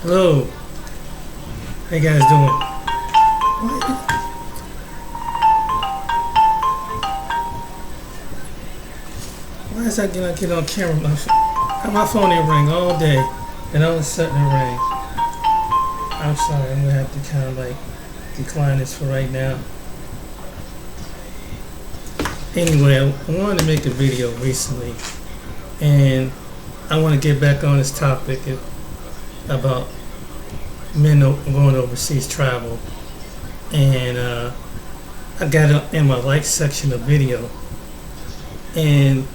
Hello, how you guys doing? Why is that get on camera? My phone didn't ring all day, and all of a sudden it rang. I'm sorry, I'm gonna have to kind of like decline this for right now. Anyway, I wanted to make a video recently, and I want to get back on this topic about men going overseas travel. And I got it in my like section of video. And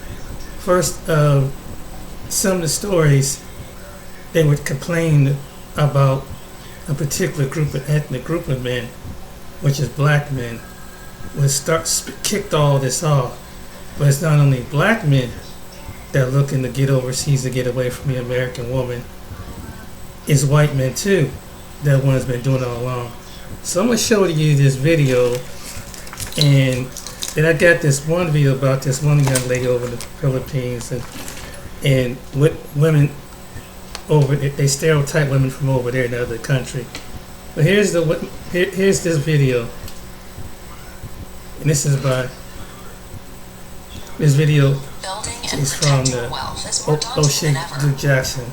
first, some of the stories, they would complain about a particular ethnic group of men, which is black men, would kicked all this off. But it's not only black men that are looking to get overseas to get away from the American woman. It's white men too that one has been doing all along. So I'm gonna show you this video, and then I got this one video about this one young lady over in the Philippines, and women over they stereotype women from over there in another country. But here's this video, and this video is from the O'Shea Jackson.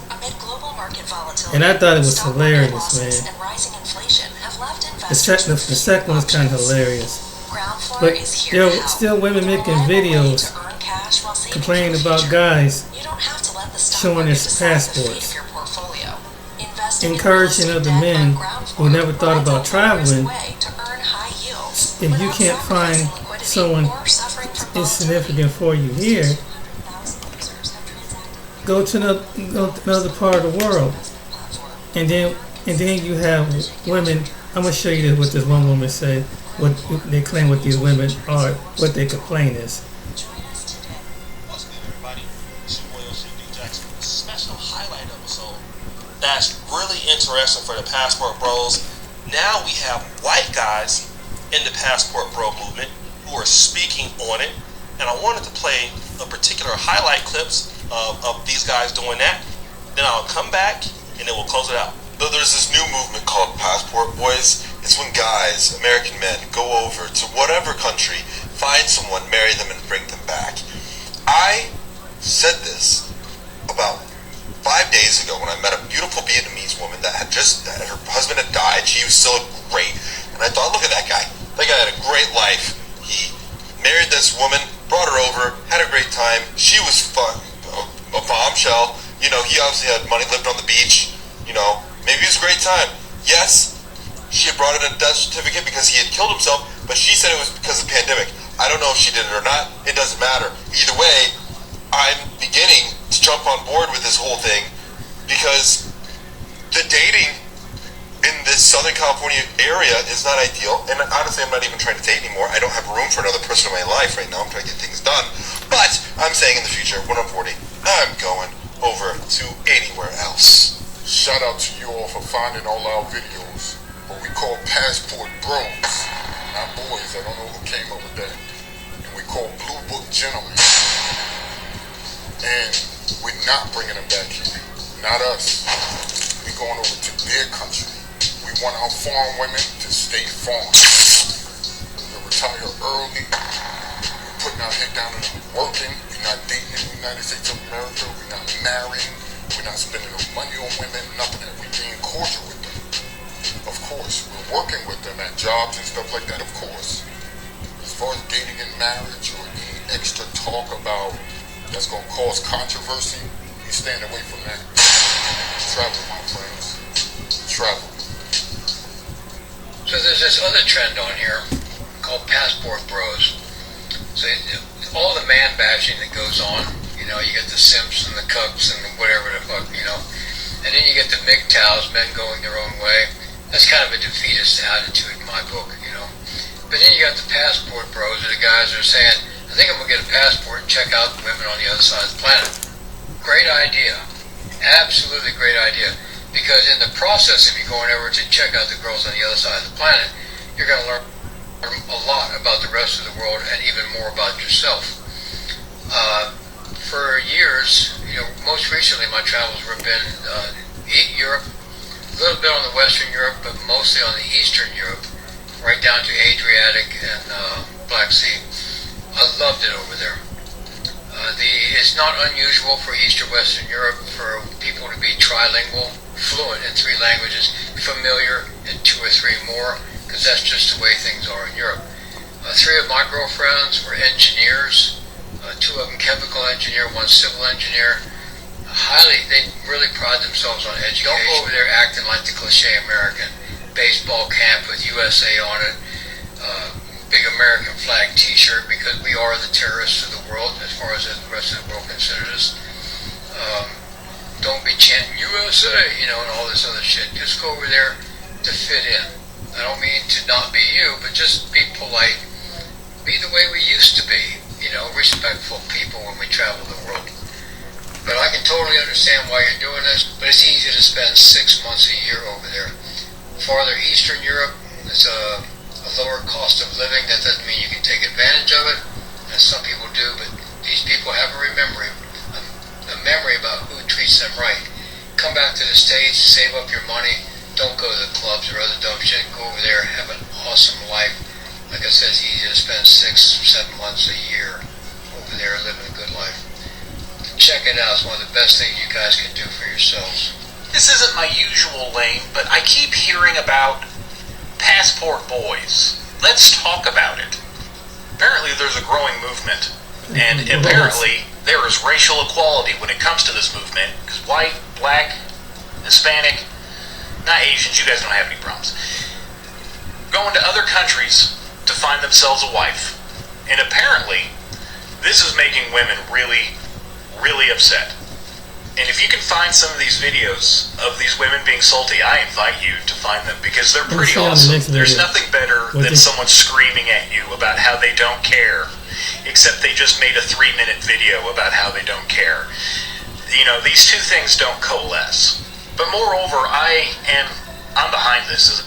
And I thought it was hilarious, man. The second one's kind of hilarious. But there are still women making videos complaining about guys showing their passports, encouraging other men who never thought about traveling. If you can't find someone insignificant for you here, go to another part of the world. And then you have women. I'm gonna show you what this one woman said. What they claim what these women are, what their complaint is. What's good, everybody? It's your boy O'Shea Jackson. A special highlight episode that's really interesting for the Passport Bros. Now we have white guys in the Passport Bro movement who are speaking on it, and I wanted to play a particular highlight clips of these guys doing that. Then I'll come back and then we'll close it out. Though there's this new movement called Passport Boys. It's when guys, American men, go over to whatever country, find someone, marry them, and bring them back. I said this about 5 days ago when I met a beautiful Vietnamese woman that her husband had died. She was still great. And I thought, look at that guy. That guy had a great life. He married this woman, brought her over, had a great time. She was fun, a bombshell. You know, he obviously had money, lived on the beach. You know, maybe it was a great time. Yes, she had brought in a death certificate because he had killed himself, but she said it was because of the pandemic. I don't know if she did it or not. It doesn't matter. Either way, I'm beginning to jump on board with this whole thing because the dating in this Southern California area is not ideal. And honestly, I'm not even trying to date anymore. I don't have room for another person in my life right now. I'm trying to get things done. But I'm saying in the future, when I'm 40, I'm going over to anywhere else. Shout out to you all for finding all our videos. What we call Passport Bros, not boys. I don't know who came up with that. And we call Blue Book Gentlemen. And we're not bringing them back here. Not us. We're going over to their country. We want our farm women to stay farm. To retire early. We're putting our head down and working. We're not dating in the United States of America. We're not marrying. We're not spending no money on women. Nothing. We're being cordial with them. Of course, we're working with them at jobs and stuff like that, of course. As far as dating and marriage or any extra talk about that's going to cause controversy, you stand away from that. Travel, my friends. Travel. So there's this other trend on here called Passport Bros. So all the man bashing that goes on, you know, you get the simps and the cucks and whatever the fuck, you know. And then you get the MGTOWs, men going their own way. That's kind of a defeatist attitude in my book, you know. But then you got the Passport Bros, or the guys that are saying, I think I'm going to get a passport and check out the women on the other side of the planet. Great idea. Absolutely great idea. Because in the process of you going over to check out the girls on the other side of the planet, you're going to learn a lot about the rest of the world and even more about yourself. For years, you know, most recently my travels have been Europe, little bit on the Western Europe, but mostly on the Eastern Europe, right down to Adriatic and Black Sea. I loved it over there. It's not unusual for East or Western Europe for people to be trilingual, fluent in 3 languages, familiar in 2 or 3 more, because that's just the way things are in Europe. 3 of my girlfriends were engineers, 2 of them chemical engineer, 1 civil engineer. They really pride themselves on education. Don't go over there acting like the cliche American. Baseball cap with USA on it, big American flag t-shirt, because we are the terrorists of the world as far as the rest of the world considers us. Don't be chanting USA, and all this other shit. Just go over there to fit in. I don't mean to not be you, but just be polite. Be the way we used to be, respectful people when we travel the world. But I can totally understand why you're doing this, but it's easy to spend 6 months a year over there. Farther Eastern Europe, it's a lower cost of living. That doesn't mean you can take advantage of it, as some people do, but these people have a memory about who treats them right. Come back to the States, save up your money, don't go to the clubs or other dumb shit, go over there, have an awesome life. Like I said, it's easy to spend 6 or 7 months a year over there living a good life. Check it out, it's one of the best things you guys can do for yourselves. This isn't my usual lane, but I keep hearing about passport boys. Let's talk about it. Apparently there's a growing movement, and apparently there is racial equality when it comes to this movement, because white, black, Hispanic, not Asians, you guys don't have any problems, going to other countries to find themselves a wife. And apparently this is making women really, really upset. And if you can find some of these videos of these women being salty, I invite you to find them, because they're pretty awesome. There's nothing better than someone screaming at you about how they don't care, except they just made a 3-minute video about how they don't care. These two things don't coalesce. But moreover, I'm behind this.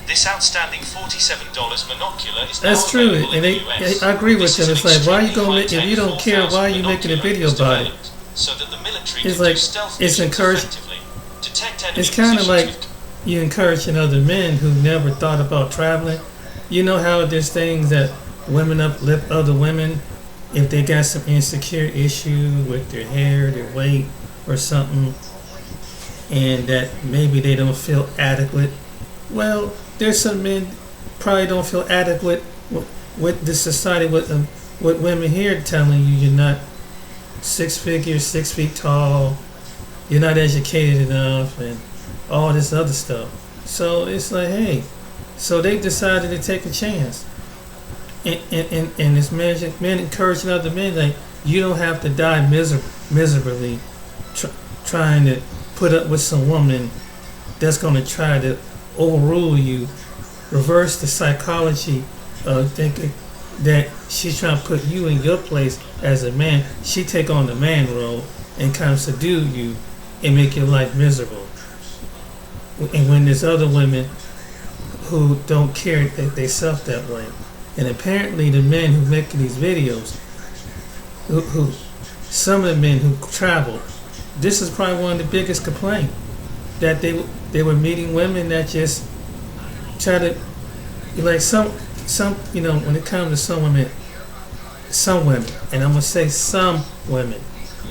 This outstanding $47 monocular is That's true, and I agree with them. It's like, why are you going? If you don't care, why are you making a video about it? So that the military it's like it's encouraged. It's kind of like you encouraging other men who never thought about traveling. You know how there's things that women uplift other women if they got some insecure issue with their hair, their weight, or something, and that maybe they don't feel adequate. Well, there's some men probably don't feel adequate with the society, with women here telling you you're not 6 figures, 6 feet tall, you're not educated enough, and all this other stuff. So it's like, hey, so they decided to take a chance. And this men encouraging other men, like, you don't have to die miserably trying to put up with some woman that's going to try to overrule you, reverse the psychology of thinking that she's trying to put you in your place as a man. She take on the man role and kind of subdue you and make your life miserable. And when there's other women who don't care they self that way. And apparently the men who make these videos, who some of the men who travel, this is probably one of the biggest complaints, that they were meeting women that just try to, like some when it comes to some women, and I'm gonna say some women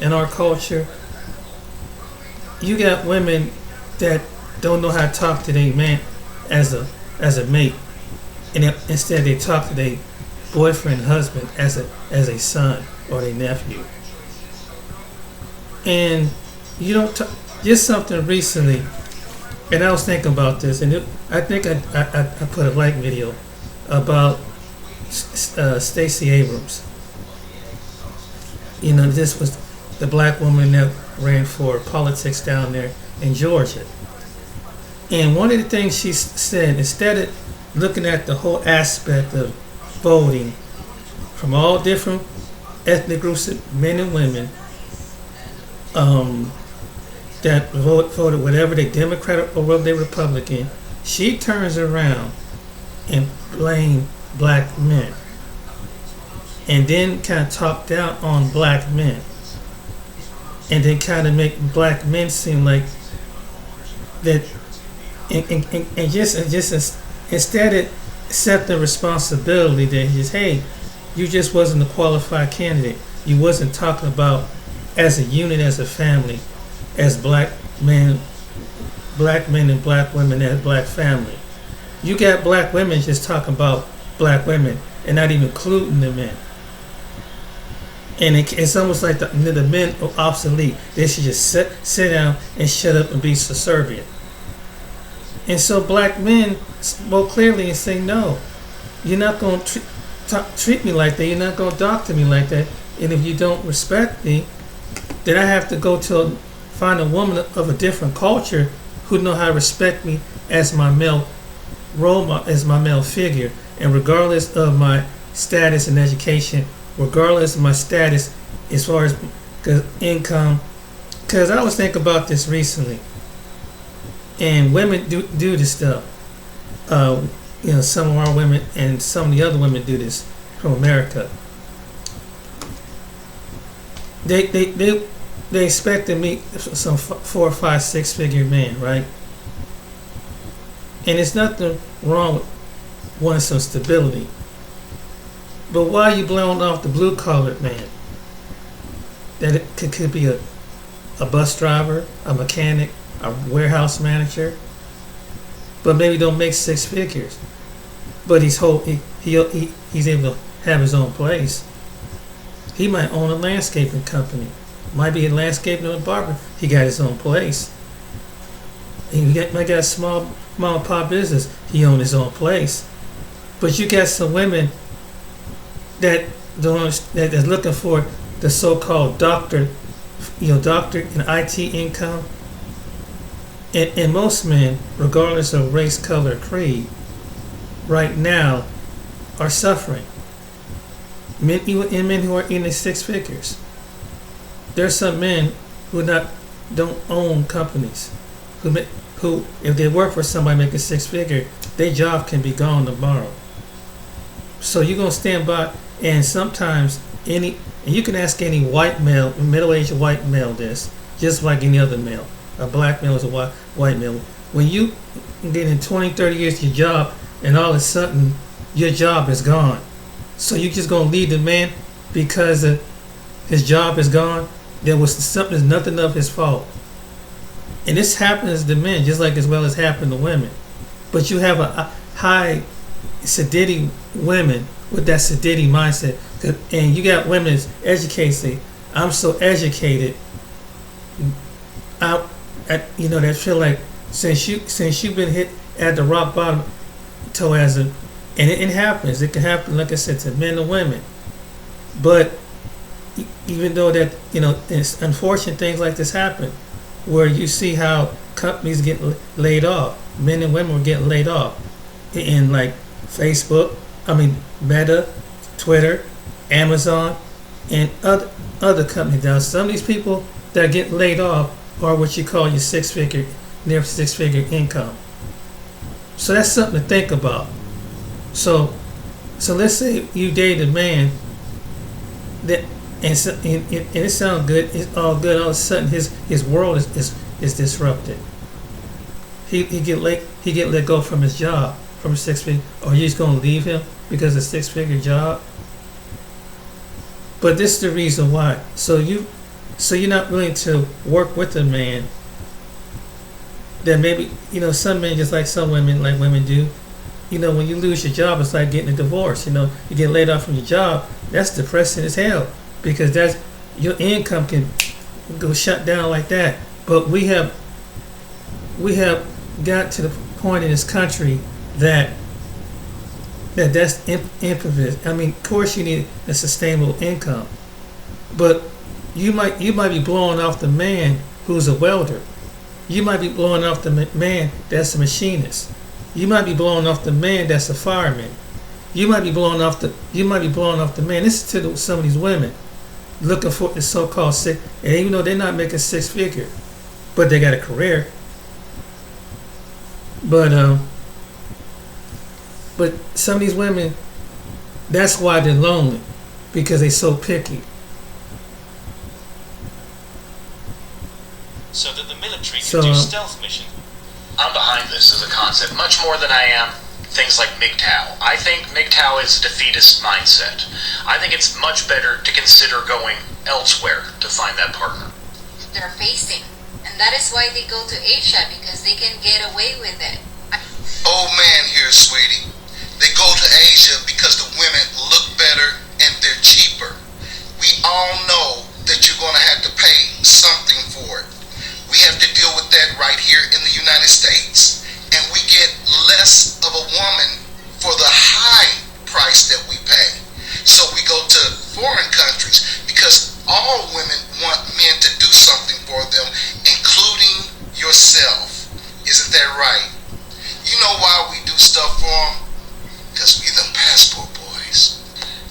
in our culture, you got women that don't know how to talk to their man as a mate, and instead they talk to their boyfriend, husband as a son or their nephew. And you don't just something recently, and I was thinking about this, and I think I put a like video about Stacey Abrams. This was the black woman that ran for politics down there in Georgia. And one of the things she said, instead of looking at the whole aspect of voting from all different ethnic groups, men and women, that voted whatever they Democrat or whatever they Republican, she turns around and blame black men, and then kind of talk down on black men, and then kind of make black men seem like that and just instead of accepting responsibility that just, hey, you just wasn't a qualified candidate. You wasn't talking about as a unit, as a family, as black men and black women as black family. You got black women just talking about black women and not even including the men. And it's almost like the men are obsolete. They should just sit down and shut up and be subservient. And so black men spoke clearly and say, no, you're not going to treat me like that. You're not going to doctor me like that. And if you don't respect me, then I have to find a woman of a different culture who know how to respect me as my male role model, as my male figure. And regardless of my status in education, regardless of my status as far as income, because I was thinking about this recently, and women do this stuff. Some of our women and some of the other women do this from America. They expect to meet some 4 or 5 6-figure men, right? And there's nothing wrong with wanting some stability. But why are you blowing off the blue-collared man? That it could be a bus driver, a mechanic, a warehouse manager, but maybe don't make 6 figures. But he's able to have his own place. He might own a landscaping company. Might be a landscaping or a barber. He got his own place. He might got a small mom and pop business. He owned his own place. But you got some women that's looking for the so-called doctor in IT income. And most men, regardless of race, color, creed, right now are suffering. Men who are in the 6 figures. There's some men who don't own companies, who if they work for somebody making 6 figure, their job can be gone tomorrow. So you're gonna stand by, and sometimes and you can ask any white male, middle-aged white male this, just like any other male. A black male is a white male. When you get in 20, 30 years to your job, and all of a sudden your job is gone, so you just gonna leave the man because his job is gone? There was something, nothing of his fault. And this happens to men just like as well as happened to women. But you have a high sedity women with that sedity mindset, and you got women that's educated say, I'm so educated, that feel like since you've been hit at the rock bottom, and it happens. It can happen, like I said, to men and women. But even though that, it's unfortunate things like this happen, where you see how companies get laid off, men and women were getting laid off, in like Facebook, Meta, Twitter, Amazon, and other companies. Now, some of these people that get laid off are what you call your near 6-figure income. So that's something to think about. So let's say you date a man that, and it sounds good, it's all good. All of a sudden, his world is disrupted. He get let go from his job, from a 6-figure. Or you just gonna leave him because of a 6-figure job? But this is the reason why. So you're not willing to work with a man that maybe, some men, just like some women, like women do, when you lose your job, it's like getting a divorce. You get laid off from your job. That's depressing as hell, because that's your income can go shut down like that. But we have got to the point in this country that's infamous. Of course you need a sustainable income, but you might be blowing off the man who's a welder. You might be blowing off the man that's a machinist. You might be blowing off the man that's a fireman. You might be blowing off the man. This is to some of these women looking for the so-called 6, and even though they're not making 6-figure, but they got a career. But some of these women, that's why they're lonely, because they're so picky. So that the military can do stealth missions. I'm behind this as a concept much more than I am things like MGTOW. I think MGTOW is a defeatist mindset. I think it's much better to consider going elsewhere to find that partner. They're facing. And that is why they go to Asia, because they can get away with it. Old man here, sweetie. They go to Asia because the women look better and they're cheaper. We all know that you're going to have to pay something for it. We have to deal with that right here in the United States. And we get less of a woman for the high price that we pay. So we go to foreign countries because all women want men to do something for them, including yourself. Isn't that right? You know why we do stuff for them? Because we them passport boys.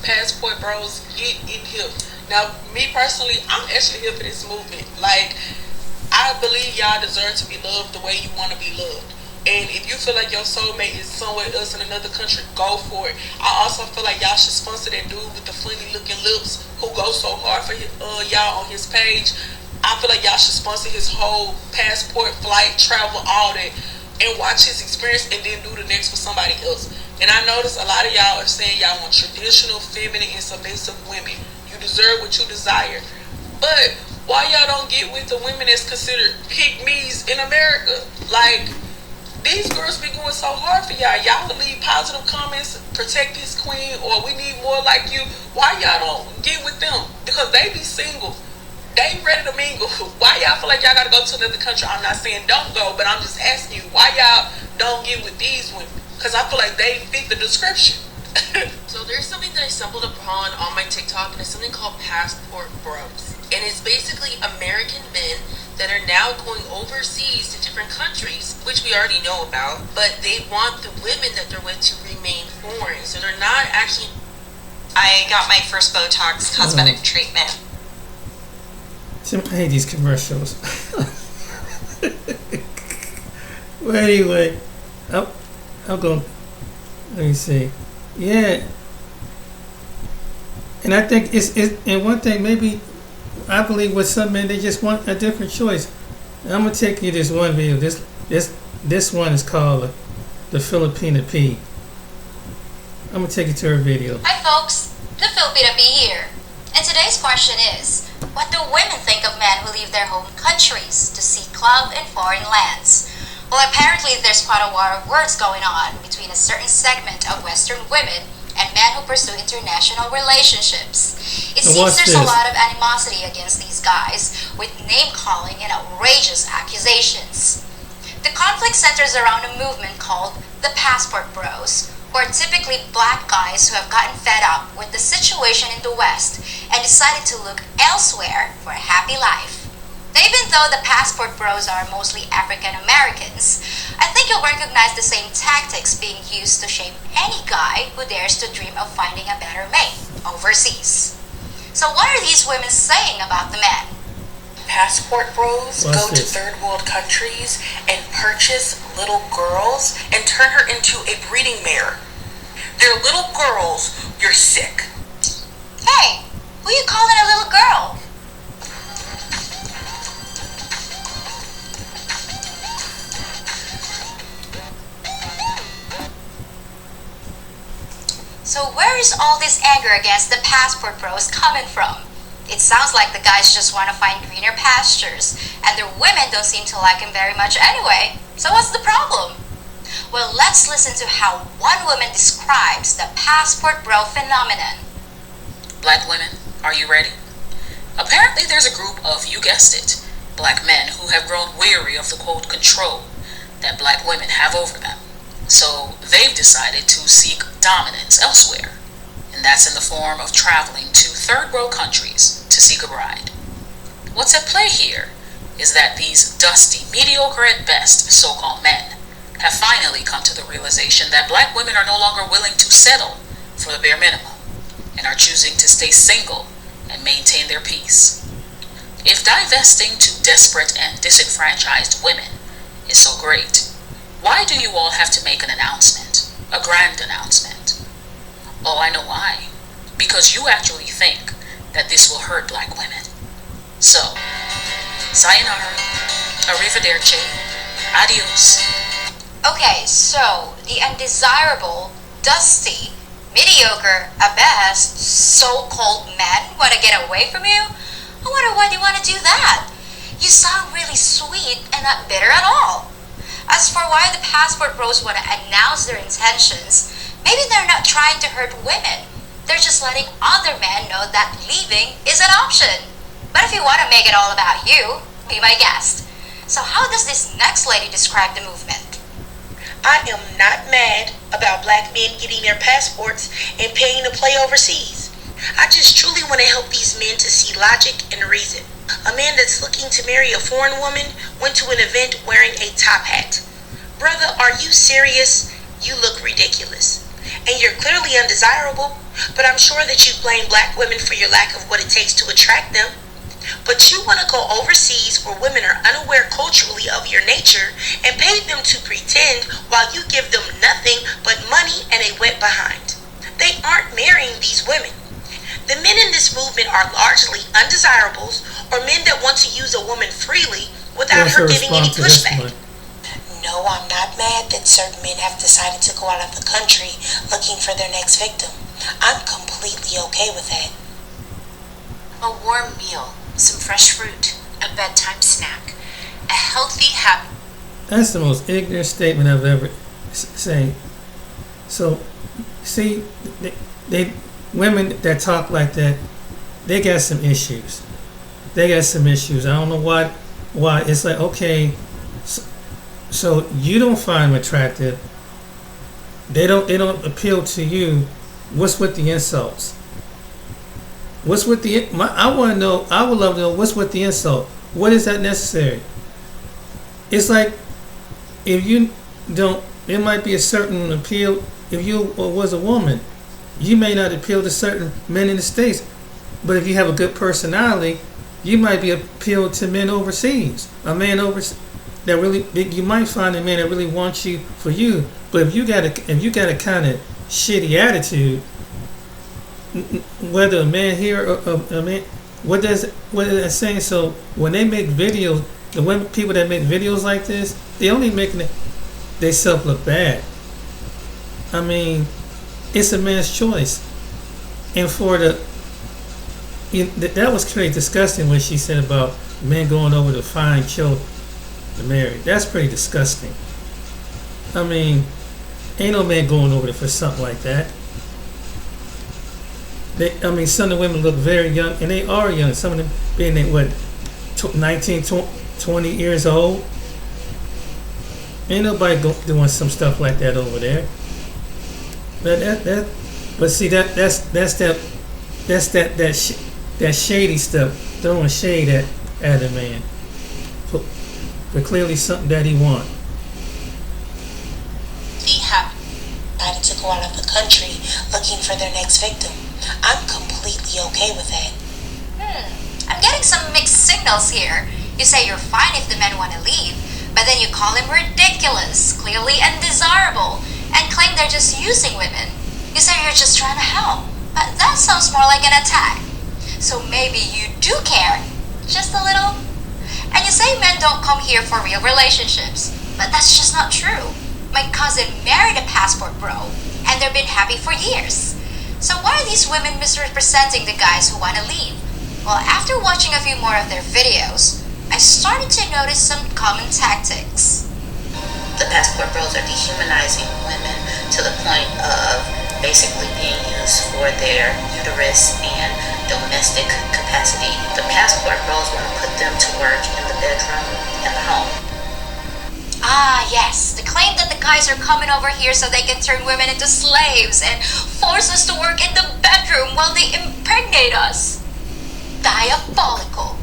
Passport bros, get in here. Now, me personally, I'm actually here for this movement. Like, I believe y'all deserve to be loved the way you want to be loved. And if you feel like your soulmate is somewhere else in another country, go for it. I also feel like y'all should sponsor that dude with the funny looking lips who goes so hard for y'all on his page. I feel like y'all should sponsor his whole passport, flight, travel, all that, and watch his experience and then do the next for somebody else. And I notice a lot of y'all are saying y'all want traditional, feminine, and submissive women. You deserve what you desire. But why y'all don't get with the women that's considered pygmies in America? Like, these girls be going so hard for y'all. Y'all will leave positive comments, protect this queen, or we need more like you. Why y'all don't get with them? Because they be single. They ready to mingle. Why y'all feel like y'all gotta go to another country? I'm not saying don't go, but I'm just asking you, why y'all don't get with these women? Because I feel like they fit the description. So there's something that I stumbled upon on my TikTok, and it's something called Passport Bros. And it's basically American men that are now going overseas to different countries, which we already know about, but they want the women that they're with to remain foreign. So they're not actually... I got my first Botox cosmetic treatment. I hate these commercials. Well, anyway, I'll go. Let me see. Yeah, and I think it's and one thing maybe I believe with some men they just want a different choice. And I'm gonna take you this one video. This one is called the Filipina P. I'm gonna take you to her video. Hi folks, the Filipina P here. And today's question is, what do women think of men who leave their home countries to seek love in foreign lands? Well, apparently there's quite a war of words going on between a certain segment of Western women and men who pursue international relationships. It seems there's a lot of animosity against these guys, with name-calling and outrageous accusations. The conflict centers around a movement called the Passport Bros, who are typically black guys who have gotten fed up with the situation in the West and decided to look elsewhere for a happy life. Now, even though the Passport Bros are mostly African Americans, I think you'll recognize the same tactics being used to shape any guy who dares to dream of finding a better mate overseas. So what are these women saying about the men? Passport Bros go to third world countries and purchase little girls and turn her into a breeding mare. They're little girls, you're sick. Hey, who you calling a little girl? So where is all this anger against the Passport Bros coming from? It sounds like the guys just want to find greener pastures, and their women don't seem to like him very much anyway. So what's the problem? Well, let's listen to how one woman describes the Passport Bro phenomenon. Black women, are you ready? Apparently there's a group of, you guessed it, black men who have grown weary of the quote control that black women have over them. So they've decided to seek dominance elsewhere, and that's in the form of traveling to third world countries to seek a bride. What's at play here is that these dusty, mediocre at best so-called men have finally come to the realization that black women are no longer willing to settle for the bare minimum and are choosing to stay single and maintain their peace. If divesting to desperate and disenfranchised women is so great, why do you all have to make an announcement, a grand announcement? Oh, I know why. Because you actually think that this will hurt black women. So, sayonara, arrivederci, Adios. Okay, so the undesirable, dusty, mediocre, at best, so-called men want to get away from you? I wonder why they want to do that. You sound really sweet and not bitter at all. As for why the passport bros want to announce their intentions, maybe they're not trying to hurt women. They're just letting other men know that leaving is an option. But if you want to make it all about you, be my guest. So how does this next lady describe the movement? I am not mad about black men getting their passports and paying to play overseas. I just truly want to help these men to see logic and reason. A man that's looking to marry a foreign woman went to an event wearing a top hat. Brother, are you serious? You look ridiculous. And you're clearly undesirable, but I'm sure that you blame black women for your lack of what it takes to attract them. But you want to go overseas where women are unaware culturally of your nature and pay them to pretend while you give them nothing but money and a wet behind. They aren't marrying these women. The men in this movement are largely undesirables or men that want to use a woman freely without her giving any pushback. No, I'm not mad that certain men have decided to go out of the country looking for their next victim. I'm completely okay with that. A warm meal, some fresh fruit, a bedtime snack, a healthy habit. That's the most ignorant statement I've ever seen. So, see, they women that talk like that, they got some issues. They got some issues. I don't know why. It's like, okay, so you don't find them attractive. They don't appeal to you. What's with the insults? What's with the? I want to know. I would love to know what's with the insult. What is that necessary? It's like if you don't, it might be a certain appeal. If you was a woman, you may not appeal to certain men in the States, but if you have a good personality, you might be appealed to men overseas. A man overseas that really, you might find a man that really wants you for you. But if you got a kind of shitty attitude, whether a man here or a man, what is that saying? So when they make videos, the women, people that make videos like this, they only making themselves look bad. I mean, it's a man's choice, and for that was pretty disgusting when she said about men going over to find children to marry. That's pretty disgusting. I mean, ain't no man going over there for something like that. Some of the women look very young, and they are young. Some of them being 19, 20 years old. Ain't nobody doing some stuff like that over there. But see that's that shady stuff, throwing shade at a man. But clearly something that he want. Decided to go out of the country looking for their next victim. I'm completely okay with that. I'm getting some mixed signals here. You say you're fine if the men want to leave, but then you call him ridiculous, clearly undesirable, and claim they're just using women. You say you're just trying to help, but that sounds more like an attack. So maybe you do care, just a little. And you say men don't come here for real relationships, but that's just not true. My cousin married a passport bro, and they've been happy for years. So why are these women misrepresenting the guys who want to leave? Well, after watching a few more of their videos, I started to notice some common tactics. The passport bros are dehumanizing women to the point of basically being used for their uterus and domestic capacity. The passport bros want to put them to work in the bedroom and the home. Ah, yes, the claim that the guys are coming over here so they can turn women into slaves and force us to work in the bedroom while they impregnate us. Diabolical.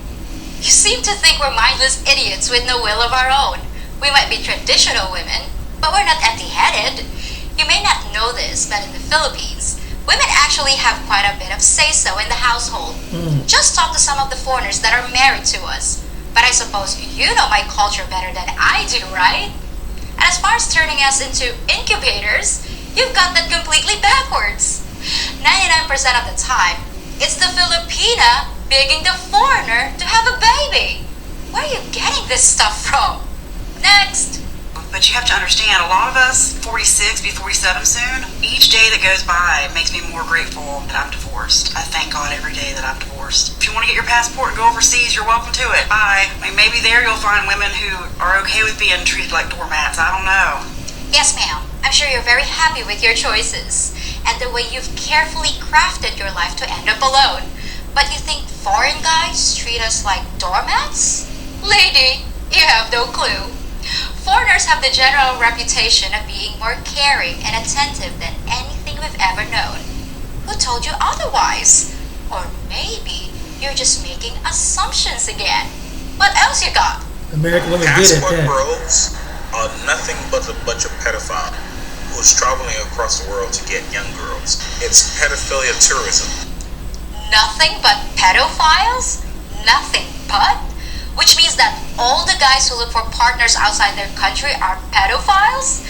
You seem to think we're mindless idiots with no will of our own. We might be traditional women, but we're not empty-headed. You may not know this, but in the Philippines, women actually have quite a bit of say-so in the household. Just talk to some of the foreigners that are married to us. But I suppose you know my culture better than I do, right? And as far as turning us into incubators, you've got that completely backwards. 99% of the time, it's the Filipina begging the foreigner to have a baby. Where are you getting this stuff from? Next! lot of us, 46, be 47 soon. Each day that goes by makes me more grateful that I'm divorced. I thank God every day that I'm divorced. If you want to get your passport and go overseas, you're welcome to it. I mean, maybe there you'll find women who are okay with being treated like doormats. I don't know. Yes, ma'am. I'm sure you're very happy with your choices and the way you've carefully crafted your life to end up alone. But you think foreign guys treat us like doormats? Lady, you have no clue. Foreigners have the general reputation of being more caring and attentive than anything we've ever known. Who told you otherwise? Or maybe you're just making assumptions again. What else you got? American women good at Passport that. bros are nothing but a bunch of pedophiles who's traveling across the world to get young girls. It's pedophilia tourism. Nothing but pedophiles? Nothing but? Which means that all the guys who look for partners outside their country are pedophiles?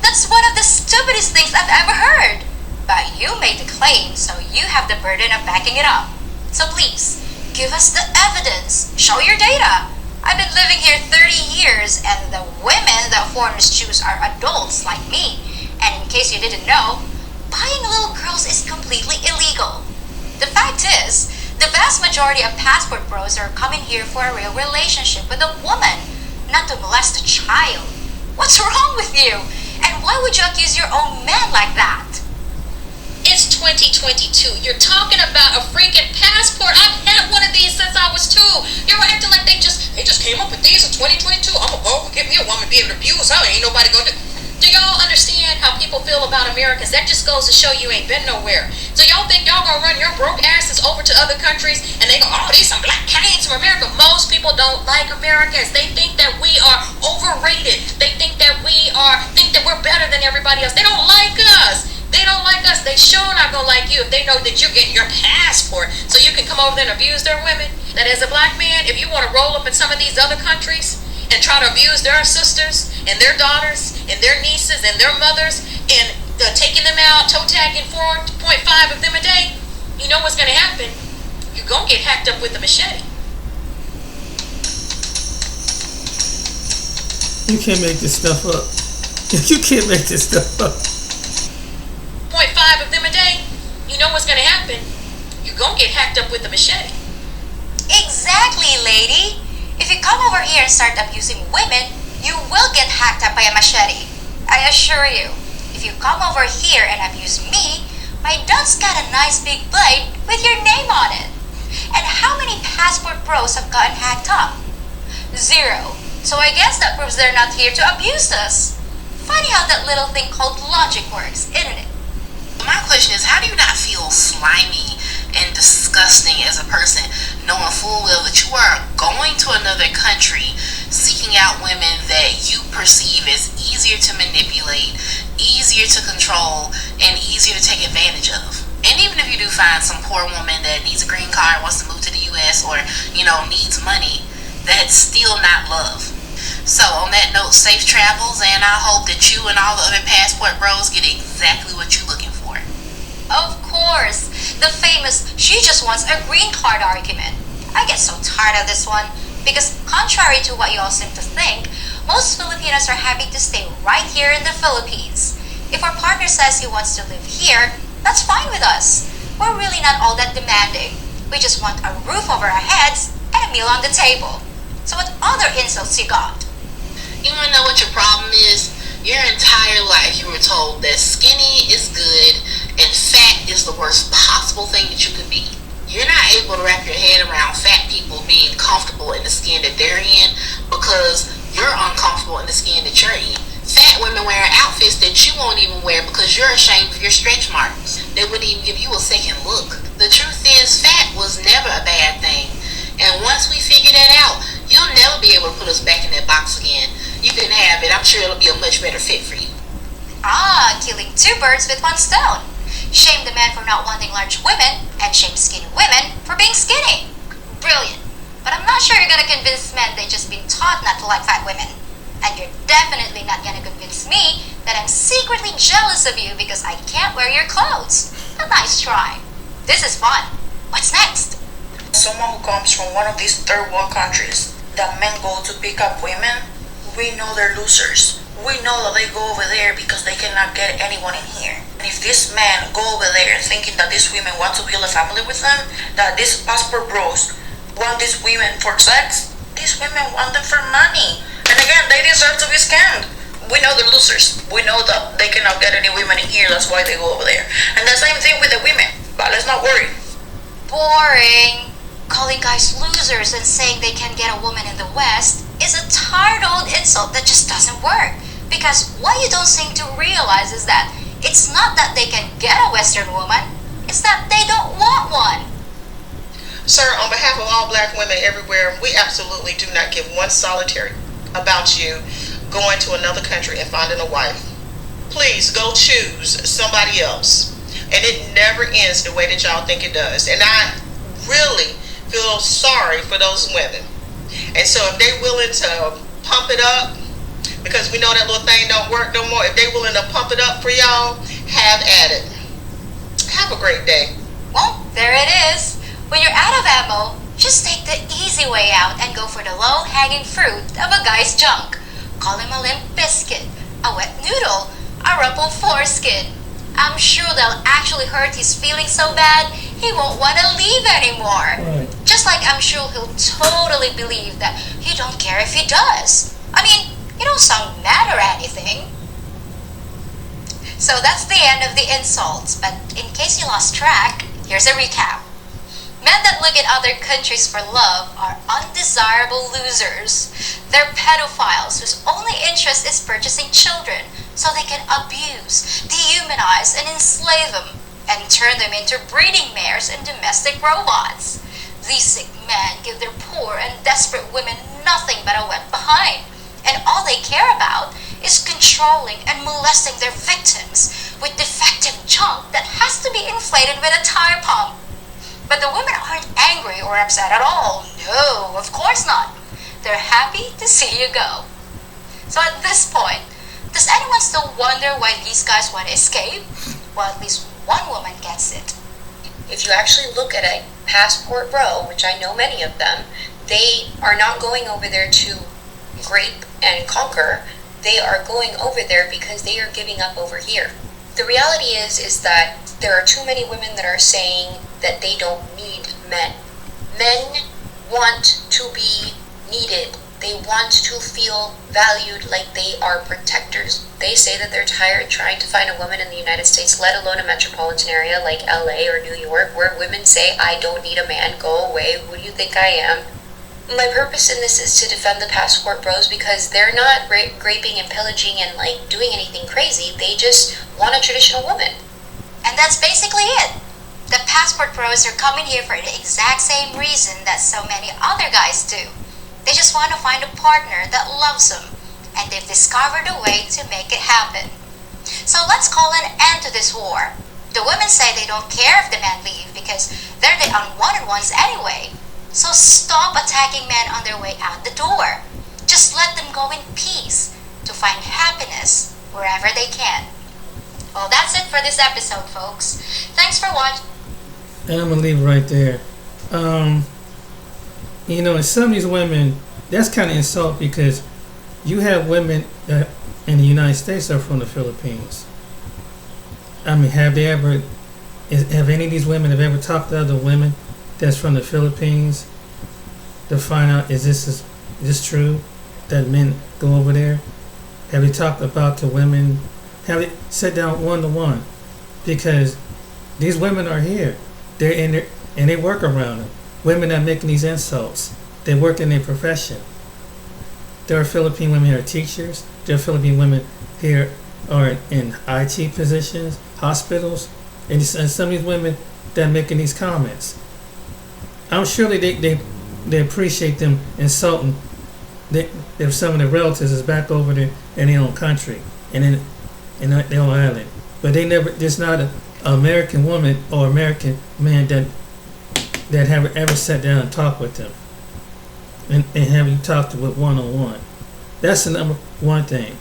That's one of the stupidest things I've ever heard. But you made the claim, so you have the burden of backing it up. So please, give us the evidence. Show your data. I've been living here 30 years, and the women that foreigners choose are adults like me. And in case you didn't know, buying little girls is completely illegal. The fact is, the vast majority of passport bros are coming here for a real relationship with a woman, not to molest a child. What's wrong with you? And why would you accuse your own man like that? It's 2022. You're talking about a freaking passport. I've had one of these since I was 2. You're acting like they just came up with these in 2022. I'm gonna go get me a woman, be able to abuse her. Ain't nobody gonna do y'all understand how people feel about Americans? That just goes to show you ain't been nowhere. So y'all think y'all gonna run your broke asses over to other countries and they go, oh, these some black cats from America. Most people don't like Americans. They think that we are overrated. They think that we're better than everybody else. They don't like us. They don't like us. They sure not gonna like you if they know that you're getting your passport so you can come over there and abuse their women. That as a black man, if you want to roll up in some of these other countries and try to abuse their sisters and their daughters and their nieces and their mothers and taking them out, toe tagging 4.5 of them a day, you know what's gonna happen? You're gonna get hacked up with a machete. You can't make this stuff up. You can't make this stuff up. 0.5 of them a day, you know what's gonna happen? You're gonna get hacked up with a machete. Exactly, lady. If you come over here and start abusing women, you will get hacked up by a machete. I assure you. If you come over here and abuse me, my dad's got a nice big blade with your name on it. And how many passport bros have gotten hacked up? 0. So I guess that proves they're not here to abuse us. Funny how that little thing called logic works, isn't it? My question is, how do you not feel slimy and disgusting as a person, knowing full well that you are going to another country, seeking out women that you perceive as easier to manipulate, easier to control, and easier to take advantage of? And even if you do find some poor woman that needs a green card, wants to move to the U.S., or, needs money, that's still not love. So on that note, safe travels, and I hope that you and all the other passport bros get exactly what you're looking for. Of course, the famous "she just wants a green card" argument. I get so tired of this one because, contrary to what you all seem to think, most Filipinos are happy to stay right here in the Philippines. If our partner says he wants to live here, that's fine with us. We're really not all that demanding. We just want a roof over our heads and a meal on the table. So what other insults you got? You wanna know what your problem is? Your entire life you were told that skinny is good and fat is the worst possible thing that you could be. You're not able to wrap your head around fat people being comfortable in the skin that they're in because you're uncomfortable in the skin that you're in. Fat women wear outfits that you won't even wear because you're ashamed of your stretch marks. They wouldn't even give you a second look. The truth is, fat was never a bad thing. And once we figure that out, you'll never be able to put us back in that box again. You can have it. I'm sure it'll be a much better fit for you. Ah, killing 2 birds with 1 stone. Shame the man for not wanting large women, and shame skinny women for being skinny. Brilliant. But I'm not sure you're gonna convince men they've just been taught not to like fat women. And you're definitely not gonna convince me that I'm secretly jealous of you because I can't wear your clothes. A nice try. This is fun. What's next? Someone who comes from one of these third world countries that men go to pick up women, we know they're losers. We know that they go over there because they cannot get anyone in here. And if these men go over there thinking that these women want to build a family with them, that these passport bros want these women for sex, these women want them for money. And again, they deserve to be scammed. We know they're losers. We know that they cannot get any women in here, that's why they go over there. And the same thing with the women, but let's not worry. Boring. Calling guys losers and saying they can get a woman in the West is a tired old insult that just doesn't work. Because what you don't seem to realize is that it's not that they can get a Western woman, it's that they don't want one. Sir, on behalf of all black women everywhere, we absolutely do not give one solitary about you going to another country and finding a wife. Please go choose somebody else. And it never ends the way that y'all think it does. And I really feel sorry for those women. And so if they're willing to pump it up, because we know that little thing don't work no more, if they're willing to pump it up for y'all, have at it. Have a great day. Well, there it is. When you're out of ammo, just take the easy way out and go for the low-hanging fruit of a guy's junk. Call him a limp biscuit, a wet noodle, a rumpled foreskin. I'm sure they'll actually hurt his feelings so bad he won't want to leave anymore. Right. Just like I'm sure he'll totally believe that you don't care if he does. I mean, you don't sound mad or anything. So that's the end of the insults, but in case you lost track, here's a recap. Men that look at other countries for love are undesirable losers. They're pedophiles whose only interest is purchasing children so they can abuse, dehumanize, and enslave them, and turn them into breeding mares and domestic robots. These sick men give their poor and desperate women nothing but a wet behind, and all they care about is controlling and molesting their victims with defective junk that has to be inflated with a tire pump. But the women aren't angry or upset at all. No, of course not. They're happy to see you go. So at this point, does anyone still wonder why these guys want to escape? Well, at least one woman gets it. If you actually look at a passport bro, which I know many of them, they are not going over there to grape and conquer. They are going over there because they are giving up over here. The reality is that there are too many women that are saying that they don't need men. Men want to be needed. They want to feel valued like they are protectors. They say that they're tired trying to find a woman in the United States, let alone a metropolitan area like LA or New York, where women say, I don't need a man, go away, who do you think I am? My purpose in this is to defend the passport bros because they're not raping and pillaging and like doing anything crazy. They just want a traditional woman. And that's basically it. The passport bros are coming here for the exact same reason that so many other guys do. They just want to find a partner that loves them, and they've discovered a way to make it happen. So let's call an end to this war. The women say they don't care if the men leave because they're the unwanted ones anyway. So stop attacking men on their way out the door. Just let them go in peace to find happiness wherever they can. Well, that's it for this episode, folks. Thanks for watching. And I'm going to leave it right there. You know, and some of these women, that's kind of insult because you have women that in the United States are from the Philippines. I mean, have any of these women have ever talked to other women that's from the Philippines to find out is this true that men go over there? Have they talked about the women? Have they sat down one-to-one? Because these women are here. They're in there and they work around them. Women are making these insults. They work in their profession. There are Philippine women who are teachers. There are Philippine women here are in IT positions, hospitals, and some of these women that are making these comments. I'm sure they appreciate them insulting if some of their relatives is back over there in their own country and in their own island. But there's not an American woman or American man that have ever sat down and talked with them and have you talked with one-on-one. That's the number one thing.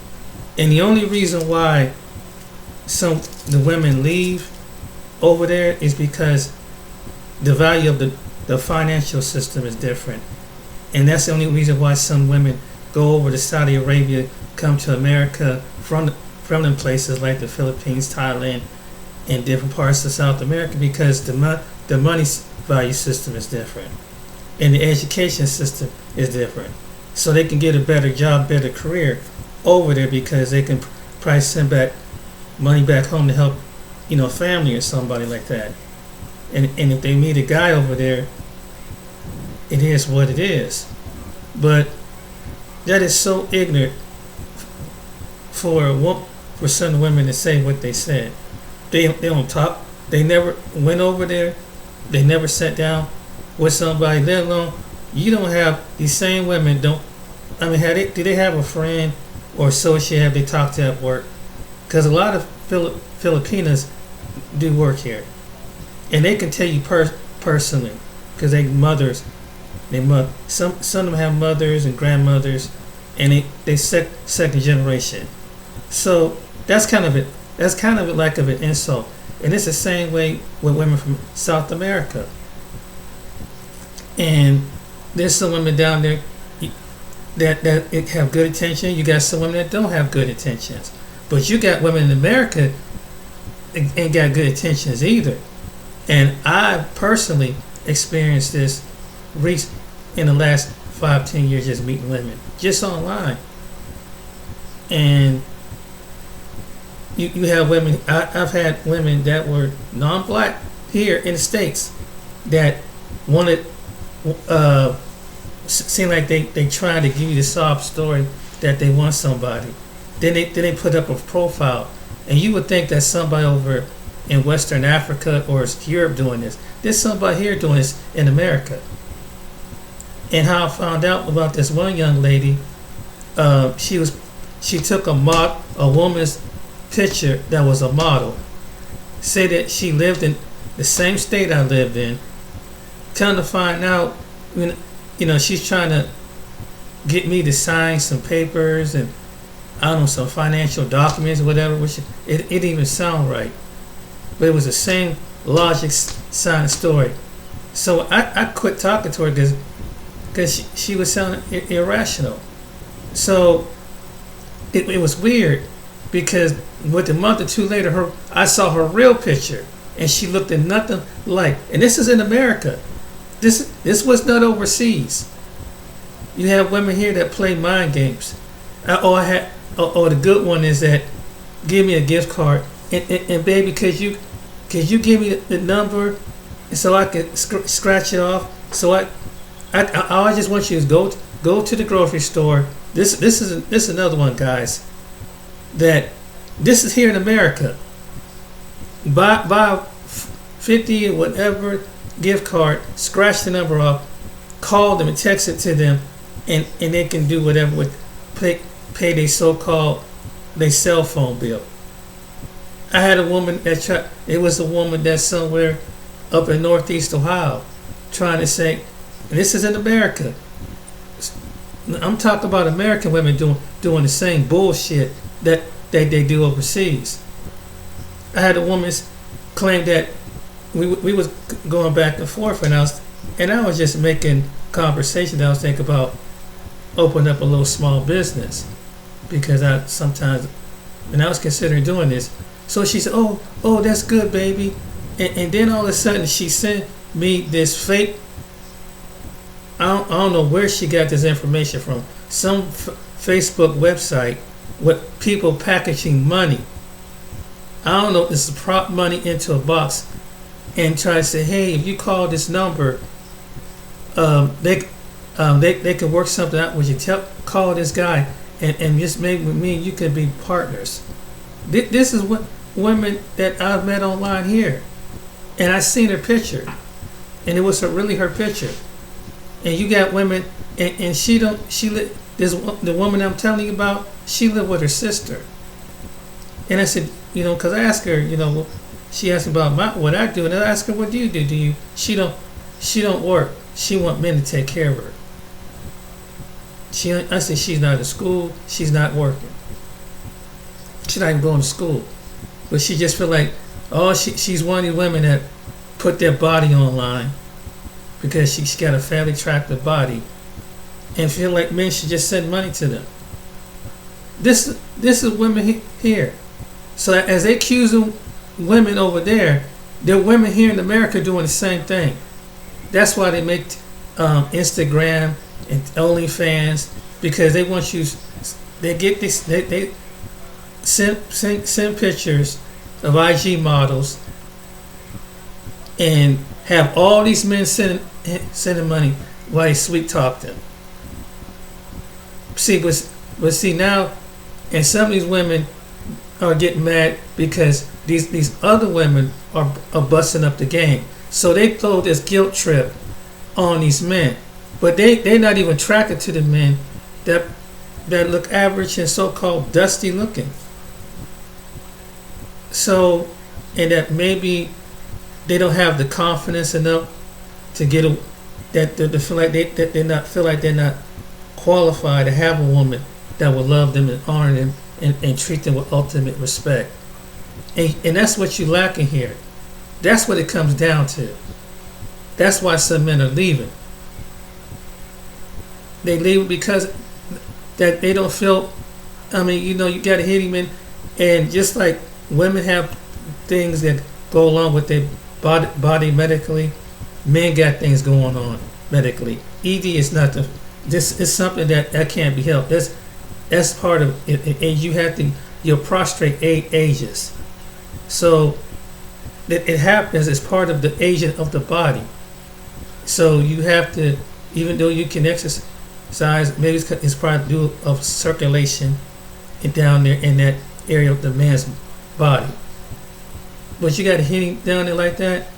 And the only reason why the women leave over there is because the value of the financial system is different. And that's the only reason why some women go over to Saudi Arabia, come to America from them places like the Philippines, Thailand, and different parts of South America, because the money value system is different, and the education system is different. So they can get a better job, better career over there, because they can probably send back money back home to help, family or somebody like that. And if they meet a guy over there, it is what it is. But that is so ignorant for some women to say what they said. They don't talk. They never went over there. They never sat down with somebody. Let alone, you don't have these same women. Do they have a friend or associate have they talked to at work? Because a lot of Filipinas do work here, and they can tell you personally, because they mothers. Some of them have mothers and grandmothers, and they second generation. So that's kind of it. That's kind of like of an insult, and it's the same way with women from South America. And there's some women down there that have good intention. You got some women that don't have good intentions, but you got women in America that ain't got good intentions either. And I personally experienced this in the last 5-10 years, just meeting women just online. And you have women. I've had women that were non-black here in the States that wanted seem like they trying to give you the sob story that they want somebody. Then they put up a profile, and you would think that somebody over in Western Africa or Europe doing this. There's somebody here doing this in America. And how I found out about this one young lady, she took a woman's picture that was a model, say that she lived in the same state I lived in. Come to find out, she's trying to get me to sign some papers and some financial documents or whatever, which it didn't even sound right. But it was the same logic sign story. So I quit talking to her because she was sounding irrational. So it was weird, because with a month or two later, I saw her real picture, and she looked at nothing like. And this is in America. This was not overseas. You have women here that play mind games. The good one is that give me a gift card, and baby, could you give me the number so I can scratch it off? So I just want you to go to the grocery store. This is another one, guys. That this is here in America. Buy 50 or whatever gift card, scratch the number off, call them and text it to them, and they can do whatever with pay their so-called their cell phone bill. I had a woman it was a woman that's somewhere up in Northeast Ohio trying to say, and this is in America. I'm talking about American women doing the same bullshit that they do overseas. I had a woman claim that we was going back and forth, and I was just making conversation. I was thinking about opening up a little small business, because I was considering doing this. So she said, "Oh, that's good, baby," and then all of a sudden she sent me this fake. I don't know where she got this information from. Some Facebook website with people packaging money. I don't know if this is prop money into a box, and try to say, hey, if you call this number, they can work something out with you. Call this guy, and just maybe me and you could be partners. This is what women that I've met online here, and I seen her picture, and it was really her picture. And you got women, and the woman I'm telling you about, she lived with her sister. And I said, because I asked her, she asked about what I do, and I asked her, what do you do? She don't work. She want men to take care of her. I said, she's not in school. She's not working. She's not even going to school. But she just feel like, she's one of these women that put their body online because she's got a fairly attractive body, and feel like men should just send money to them. This is women here. So as they accusing women over there, there are women here in America doing the same thing. That's why they make Instagram and OnlyFans, because they want you. They get this. They send pictures of IG models and have all these men sending money while they sweet talk them. See, but see now, and some of these women are getting mad because these other women are busting up the game. So they throw this guilt trip on these men, but they're not even tracking to the men that look average and so-called dusty looking. So, and that maybe they don't have the confidence enough to get that they feel like they're not qualified to have a woman that will love them and honor them and treat them with ultimate respect. And that's what you're lacking here. That's what it comes down to. That's why some men are leaving. They leave because that they don't feel. I mean, you got to hit him in, and just like women have things that go along with their body medically, men got things going on medically. ED is not this is something that can't be helped. That's part of it, and you have to. Your prostrate ages, so it happens as part of the aging of the body. So you have to, even though you can exercise, maybe it's probably due of circulation down there in that area of the man's body. But you got to hit him down there like that.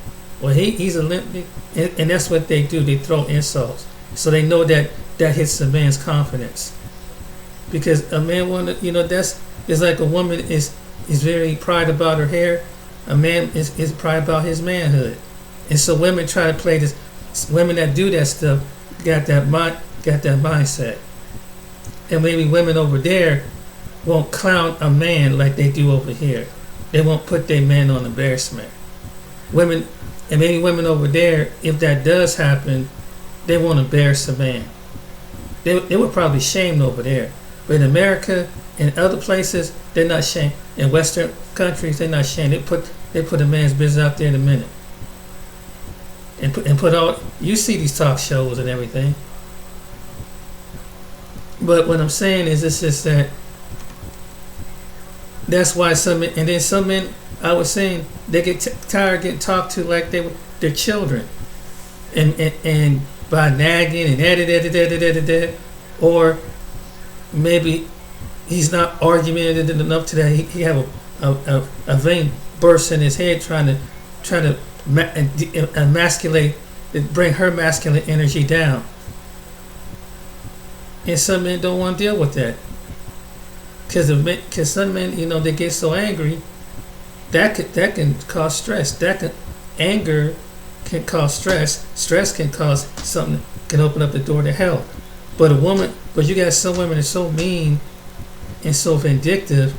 Well, he's Olympic, and that's what they do. They throw insults, so they know that hits a man's confidence. Because a man it's like a woman is very proud about her hair. A man is proud about his manhood, and so women try to play this. Women that do that stuff got that mindset, and maybe women over there won't clown a man like they do over here. They won't put their man on embarrassment. Women, and maybe women over there, if that does happen, they won't embarrass a man. They were probably shamed over there, but in America and other places, they're not shamed. In Western countries, they're not shamed. They put a man's business out there in a minute. And put all, you see these talk shows and everything. But what I'm saying is, it's just that's why some men, and then some men, I was saying, they get tired of getting talked to like they're children, and by nagging and or maybe he's not argumentative enough to that he have a vein burst in his head trying to emasculate, bring her masculine energy down. And some men don't want to deal with that, because some men, they get so angry that can cause stress. Anger can cause stress. Stress can cause something, can open up the door to hell. But you got some women that are so mean and so vindictive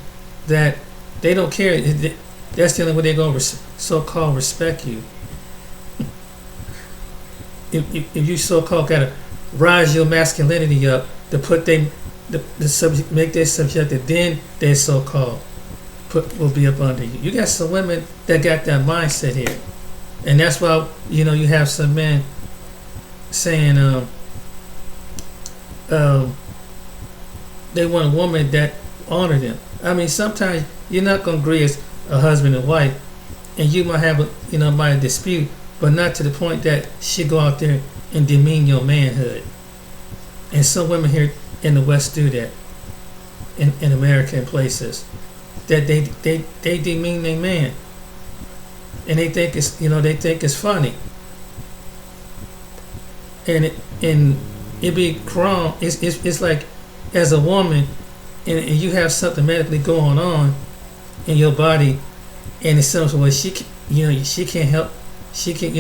that they don't care. That's the only way they're going to so-called respect you. If you so-called got to rise your masculinity up to put the subject, make their subjective, then their so-called will be up under you. You got some women that got that mindset here, and that's why you have some men saying they want a woman that honor them. I mean, sometimes you're not going to agree as a husband and wife, and you might have a dispute, but not to the point that she go out there and demean your manhood. And some women here in the West do that, in America and places, that they demean their man, and they think it's funny, and it be wrong. It's like, as a woman, and you have something medically going on in your body, and it's something where she can't help. She can,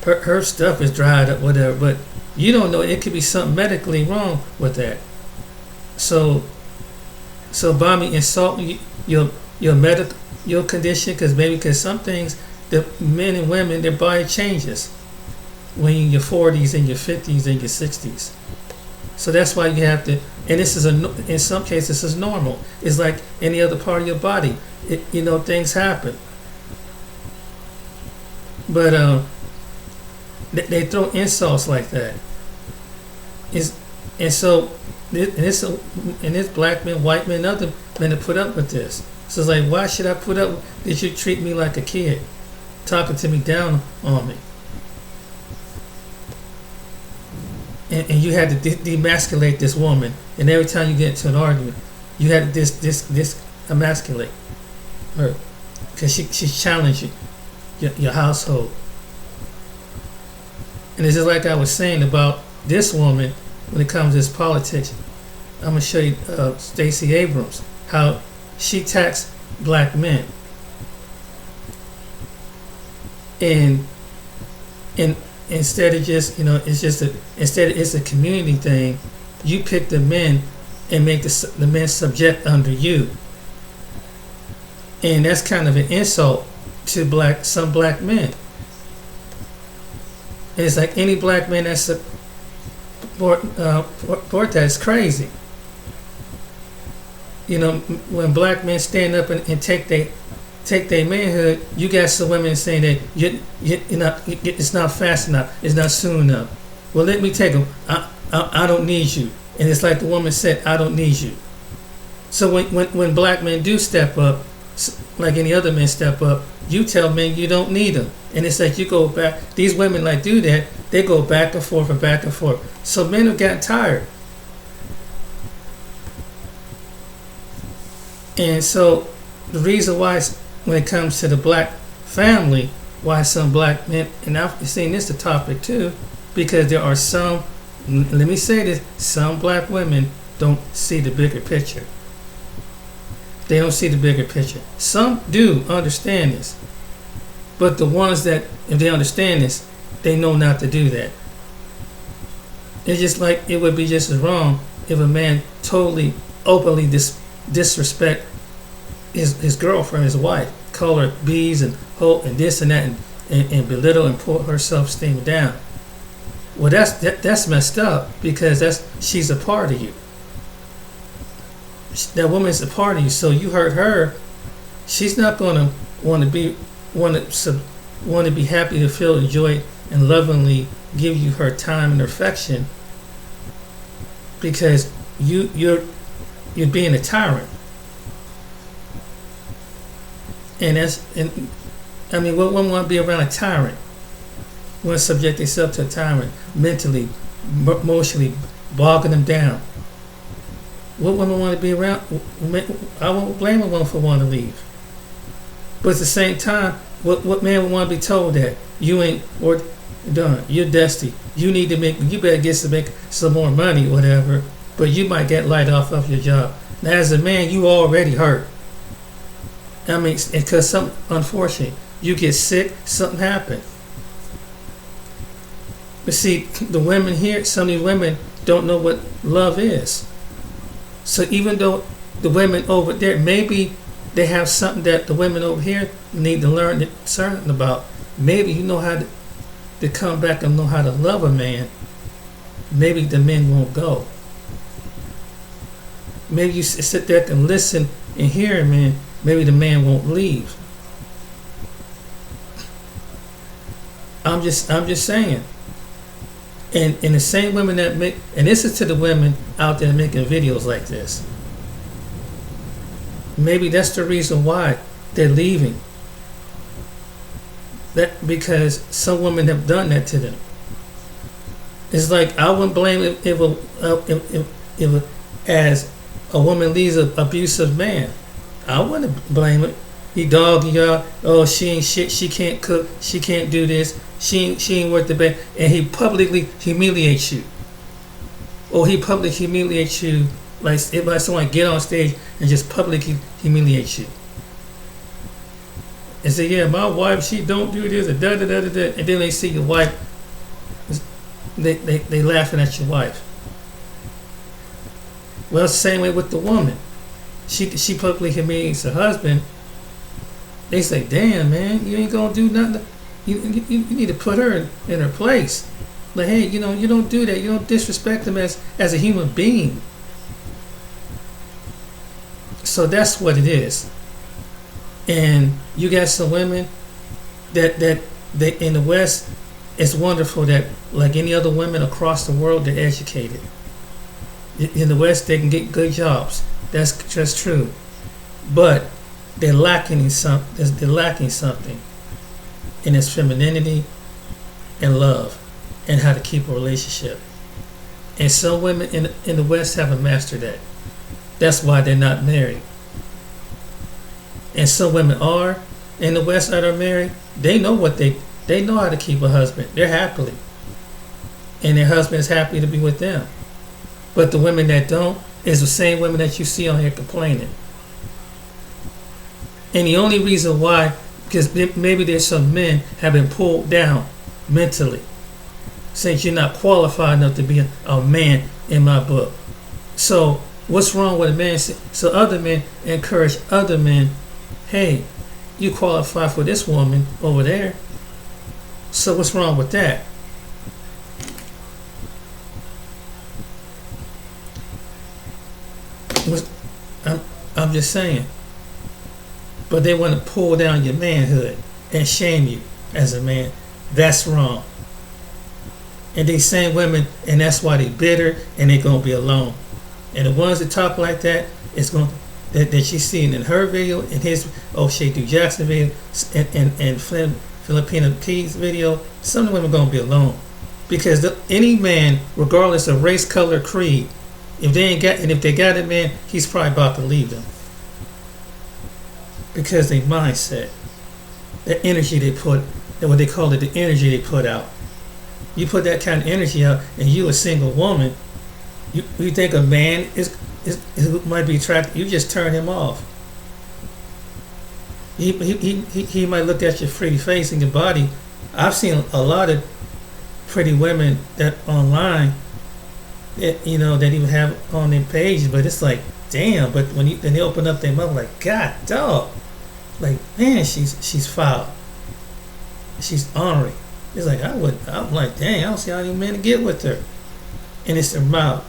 her stuff is dried up, whatever. But you don't know, it could be something medically wrong with that. So by me insulting your condition, because some things, the men and women, their body changes when you're in your 40s and your 50s and your 60s. So that's why you have to. And this is in some cases this is normal. It's like any other part of your body. Things happen. But they throw insults like that. And it's black men, white men, other men that put up with this. So it's like, why should I put up? Did you treat me like a kid, talking to me down on me? And you had to demasculate this woman, and every time you get into an argument, you had to this emasculate her, because she's challenging your household. And it's just like I was saying about this woman when it comes to this politics. I'm gonna show you Stacey Abrams, how she attacks black men, and instead of just instead it's a community thing. You pick the men and make the men subject under you, and that's kind of an insult to some black men. And it's like any black man that support that is crazy. When black men stand up and take their manhood, you got some women saying that it's not fast enough, it's not soon enough. Well, let me take them. I don't need you. And it's like the woman said, I don't need you. So when black men do step up, like any other men step up, you tell men you don't need them. And it's like you go back. These women do that. They go back and forth and back and forth. So men have gotten tired. And so the reason why, when it comes to the black family, why some black men, and I've seen this the topic too, because there are some, let me say this, some black women don't see the bigger picture. They don't see the bigger picture. Some do understand this, but the ones that, if they understand this, they know not to do that. It's just like it would be just as wrong if a man totally, openly disrespect his girlfriend, his wife, call her bees and hope and this and that, and belittle and pull her self-esteem down. Well, that's messed up, because she's a part of you. That woman's a part of you, so you hurt her. She's not going to want to be happy to feel enjoyed and lovingly give you her time and affection, because you're being a tyrant. And what woman want to be around a tyrant? Want to subject themselves to a tyrant, mentally, emotionally, bogging them down. What women want to be around? I won't blame a woman for wanting to leave. But at the same time, what man would want to be told that you ain't or done? You're dusty. You better get to make some more money, whatever. But you might get laid off of your job. Now, as a man, you already hurt. Because unfortunately, you get sick, something happened. But see, the women here, some of these women don't know what love is. So even though the women over there, maybe they have something that the women over here need to learn certain about. Maybe you know how to come back and know how to love a man. Maybe the men won't go. Maybe you sit there and listen and hear a man. Maybe the man won't leave. I'm just saying. And the same women that make, and this is to the women out there making videos like this. Maybe that's the reason why they're leaving. That because some women have done that to them. It's like I wouldn't blame it if as a woman leaves an abusive man. I wouldn't blame it. He dogging you out. Oh, she ain't shit. She can't cook. She can't do this. She ain't worth the bed. And he publicly humiliates you. Or he publicly humiliates you like someone get on stage and just publicly humiliate you. And say, yeah, my wife, she don't do this, and da da da da da. And then they see your wife, they laughing at your wife. Well, it's the same way with the woman. She publicly humiliates her husband. They say, damn, man, you ain't gonna do nothing. You need to put her in her place. But hey, you don't do that. You don't disrespect them as a human being. So that's what it is. And you got some women that they, in the West, it's wonderful that, like any other women across the world, they're educated. In the West, they can get good jobs. That's just true. But they're lacking in something in its femininity and love and how to keep a relationship. And some women in the West haven't mastered that. That's why they're not married. And some women are in the West that are married. They know they know how to keep a husband. They're happily, and their husband is happy to be with them. But the women that don't is the same women that you see on here complaining. And the only reason why, because maybe there's some men have been pulled down mentally, since you're not qualified enough to be a man in my book. So what's wrong with a man? So other men encourage other men, hey, you qualify for this woman over there. So what's wrong with that? I'm just saying. But they want to pull down your manhood and shame you as a man. That's wrong. And these same women, and that's why they bitter and they're gonna be alone. And the ones that talk like that, it's going that she's seen in her video, in his O'Shea Du Jackson video, and Filipina P's video. Some of the women are gonna be alone, because any man, regardless of race, color, creed, if they got a man, he's probably about to leave them, because their mindset, the energy they put, what they call it, the energy they put out. You put that kind of energy out, and you a single woman, you think a man is might be attracted, you just turn him off. He might look at your pretty face and your body. I've seen a lot of pretty women that online that that even have on their page, but it's like, damn. But when they open up their mouth, like, God dog, like, man, she's foul, she's ornery. It's like I'm like, dang, I don't see how any men get with her. And it's their mouth.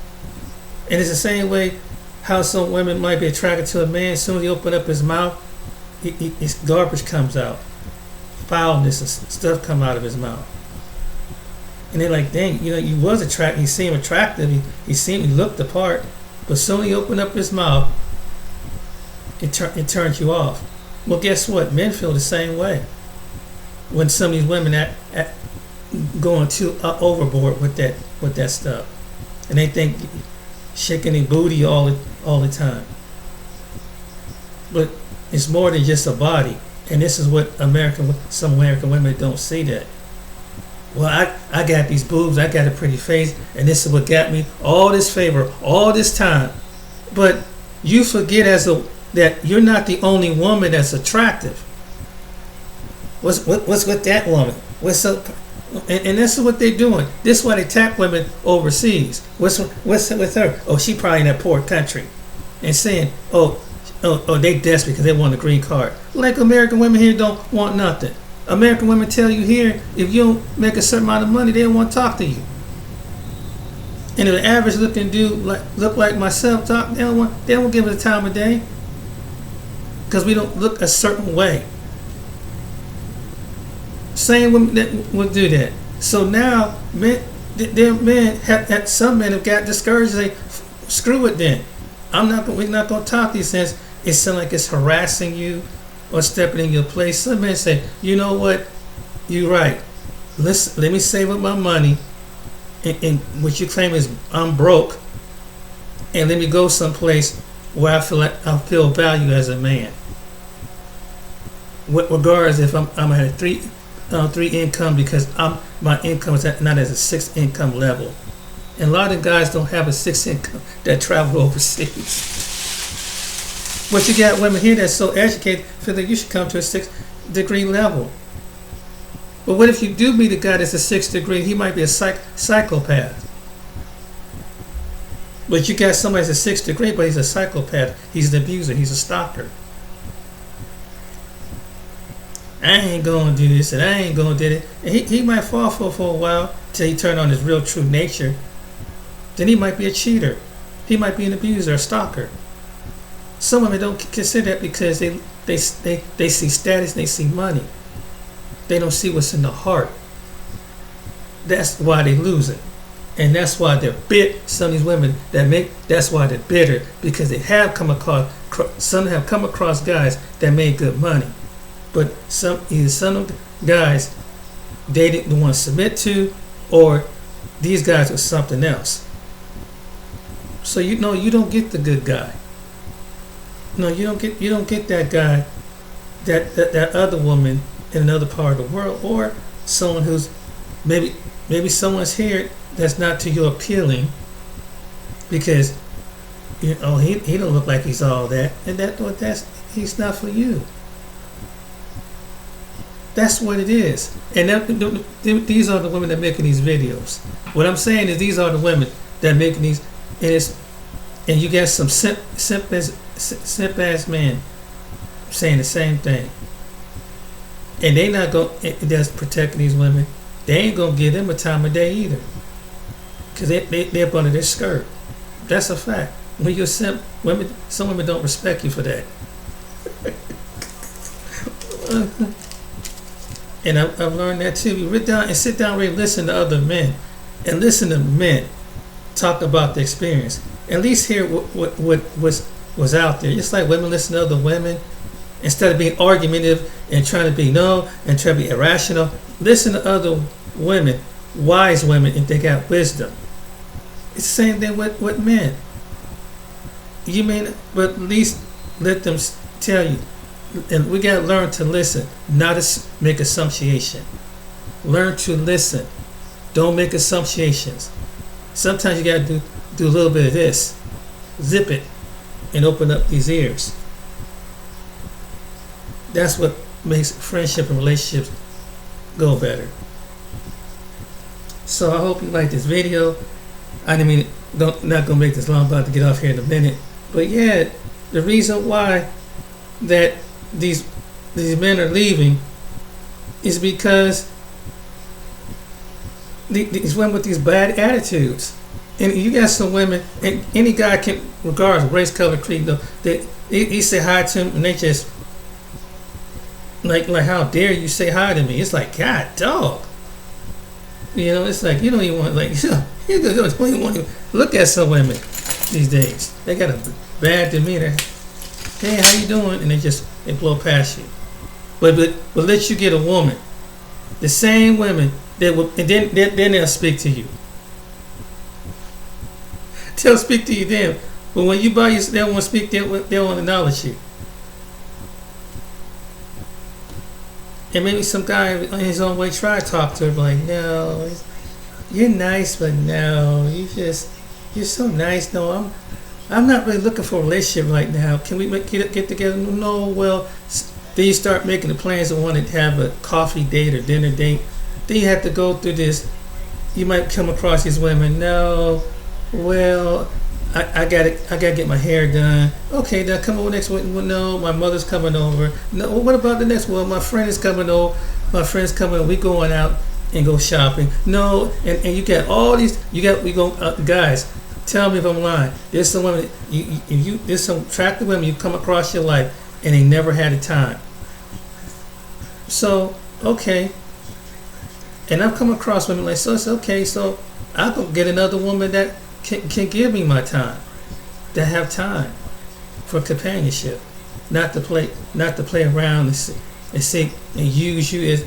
And it's the same way how some women might be attracted to a man. As soon as he open up his mouth, his garbage comes out, foulness and stuff come out of his mouth. And they're like, dang, you was attracted. He seemed attractive. He looked the part. But as soon as he opened up his mouth, it turns you off. Well, guess what? Men feel the same way. When some of these women going too overboard with that stuff, and they think shaking their booty all the time. But it's more than just a body, and this is what some American women don't see that. Well, I got these boobs, I got a pretty face, and this is what got me all this favor all this time. But you forget that you're not the only woman that's attractive. What's with that woman? What's up? And this is what they're doing. This is why they tap women overseas. What's with her? Oh, she probably in that poor country, and saying, oh, they desperate because they want a green card. Like American women here don't want nothing. American women tell you here, if you don't make a certain amount of money, they don't want to talk to you. And if the average looking dude look like myself talk, they don't give us the time of day, because we don't look a certain way. Same women that will do that. So now some men have got discouraged. They screw it then. We're not gonna talk to you since it sounds like it's harassing you or stepping in your place. Some men say, you know what, you're right. Let me save up my money, and what you claim is I'm broke, and let me go someplace where I feel value as a man. Regardless if I'm at a three income, because my income is not at a 6 income level, and a lot of guys don't have a 6 income that travel overseas. But you got women here that's so educated feel that you should come to a 6 degree level. But what if you do meet a guy that's a 6 degree? He might be a psychopath. But you got somebody that's a 6 degree, but he's a psychopath. He's an abuser. He's a stalker. I ain't gonna do this and I ain't gonna do it. And he might fall for a while till he turn on his real true nature. Then he might be a cheater. He might be an abuser, a stalker. Some women don't consider that because they see status, they see money. They don't see what's in the heart. That's why they lose it. And that's why they're bit. Some of these women that's why they're bitter, because they have come across, some have come across guys that made good money. But some of the guys they didn't want to submit to, or these guys were something else. So you don't get the good guy. No, you don't get that guy, that other woman in another part of the world, or someone who's maybe someone's here that's not to you appealing, because he don't look like he's all that, and he's not for you. That's what it is. And these are the women that are making these videos. What I'm saying is these are the women that are making these, and you got some simp ass men saying the same thing. And they not that's protecting these women. They ain't gonna give them a time of day either, because they're up under their skirt. That's a fact. When you're simp, some women don't respect you for that. And I've learned that too. You sit down and listen to other men, and listen to men talk about the experience. At least hear what was out there. Just like women listen to other women, instead of being argumentative and trying to be and try to be irrational. Listen to other women, wise women, and they got wisdom. It's the same thing with men. But at least let them tell you. And we got to learn to listen, not make assumption. Learn to listen. Don't make assumptions. Sometimes you got to do a little bit of this. Zip it and open up these ears. That's what makes friendship and relationships go better. So I hope you like this video. I didn't mean, not gonna make this long. I'm about to get off here in a minute. But yeah, the reason why that these men are leaving is because these women with these bad attitudes. And you got some women, and any guy can, regardless of race, color, creed, he say hi to them, and they just like how dare you say hi to me? It's like, God, dog. It's like you don't even want you don't even want to look at some women these days. They got a bad demeanor. Hey, how you doing? And they blow past you. But let you get a woman, the same women that will, and then they'll speak to you. They'll speak to you then. But when you buy your, they won't speak. They won't acknowledge you. And maybe some guy on his own way try to talk to her, like, no, you're nice, but no, you're so nice. No, I'm not really looking for a relationship right now. Can we get together? No, well, then you start making the plans and want to have a coffee date or dinner date. Then you have to go through this. You might come across these women. No, well, I gotta get my hair done. Okay, now come over next week. Well, no, my mother's coming over. No, well, what about the next one? My friend is coming over. My friend's coming over. We going out and go shopping. No, and you got all these. Guys. Tell me if I'm lying. There's some women. There's some attractive women you come across your life, and they never had a time. So okay. And I've come across women like, so it's okay. So I'll go get another woman that can give me my time, that have time for companionship, not to play around and see and use you as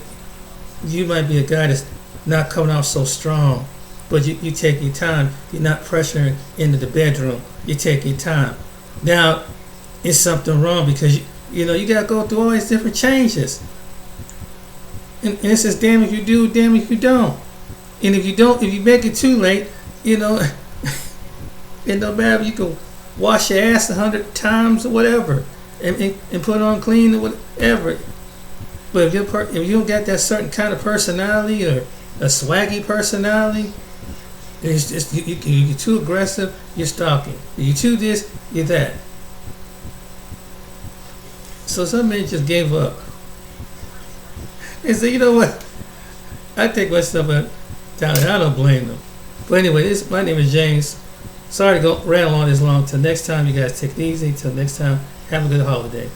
you might be a guy that's not coming out so strong, but you take your time. You're not pressuring into the bedroom. You take your time. Now, it's something wrong because you gotta go through all these different changes, and it says damn if you do, damn if you don't. And if you make it too late, it don't matter. You can wash your ass 100 times or whatever, and put on clean or whatever. But if you don't got that certain kind of personality or a swaggy personality, it's just you're too aggressive. You're stalking. You too this. You're that. So some men just gave up. And so, you know what? I take my stuff down there. I don't blame them. But anyway, my name is James. Sorry to go rattle on this long. Till next time, you guys take it easy. Till next time, have a good holiday.